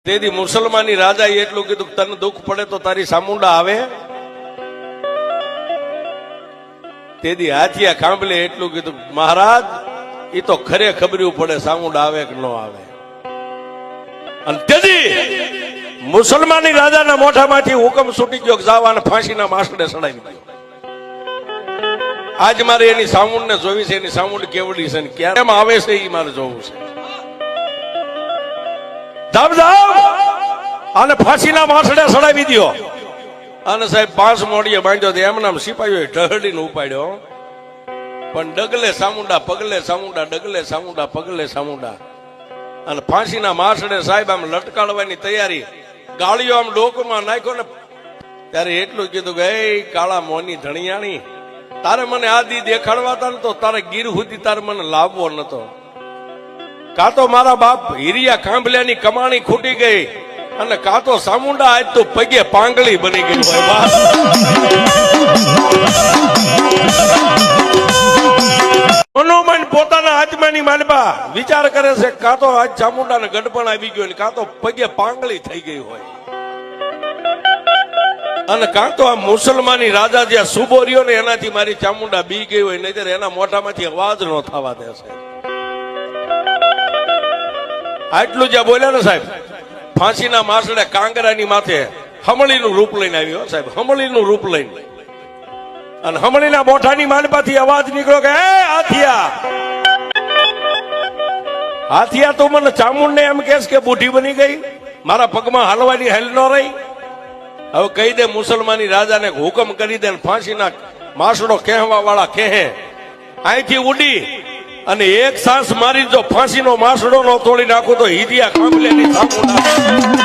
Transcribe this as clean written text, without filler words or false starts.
તેથી મુસલમાની રાજાએ એટલું કીધું તને દુઃખ પડે તો તારી સામુંડા આવે. તેથી હાથિયા ખાંભલે એટલું કીધું મહારાજ એ તો ખરે ખબર્યું પડે સામુંડા આવે કે ન આવે. અને તેથી મુસલમાની રાજાના મોઢામાંથી હુકમ છૂટી ગયો જાવાને ફાંસીના માસડે સડાવી દીધો. આજ મારે એની સામુંડ ને જોવી છે, એની સામુંડ કેવડી છે ને ક્યારે આવે છે એ મારે જોવું છે. અને ફાંસીના માસડે સડાવી દો. અને સાહેબ 5 મોડીએ બાંધ્યો તો એમ નામ સિપાહીઓ ઢહડીને ઉપાડ્યો. પણ ડગલે સામુંડા પગલે સામુંડા, ડગલે સામુંડા પગલે સામુંડા. અને ફાંસીના માસડે સાહેબ આમ લટકાડવાની તૈયારી, ગાળીઓ આમ ડોકમાં નાખ્યો ને ત્યારે એટલું કીધું કે એ કાળા મોની ધણિયાણી, તારે મને આ દી દેખાડવાતા નતો, તારે ગીર સુધી તારે મને લાવવો નતો. કાં તો મારા બાપ હીરિયા કાંભલ્યાની કમાણી ખૂટી ગઈ, અને કાં તો સામુંડા આજ તો પગે પાંગળી બની ગઈ. મનોમન પોતાના આત્માની માલપા વિચાર કરે છે, કાં તો આજ ચામુંડા ને ગઢપણ આવી ગયો, કાં તો પગે પાંગળી થઈ ગઈ હોય, અને કાં તો આ મુસલમાની રાજા જ્યાં સુબો રહ્યો ને એનાથી મારી ચામુંડા બી ગઈ હોય, નહીતર એના મોઢામાંથી અવાજ ન થવા દેશે. આટલું જ્યાં બોલ્યા ને સાહેબ, ફાંસીના માસડે કાંગરાની માથે હમળીનું રૂપ લઈને આવ્યો સાહેબ, હમળીનું રૂપ લઈને. અને હમળીના મોઢાની માલપાથી અવાજ નીકળ્યો કે એ હાથિયા, હાથિયા તું મને ચામુંડને એમ કહેશ કે બુઢી બની ગઈ, મારા પગમાં હાલવાની હેલ ન રહી. હવે કહી દે મુસલમાની રાજાને હુકમ કરી દે, ફાંસીના માસડો કહેવા વાળા કહે અહીંથી ઉડી અને એક સાસ મારી જો ફાંસીનો માસડો નો તોડી નાખું તો હીરિયા કાંભલેની સામુંડા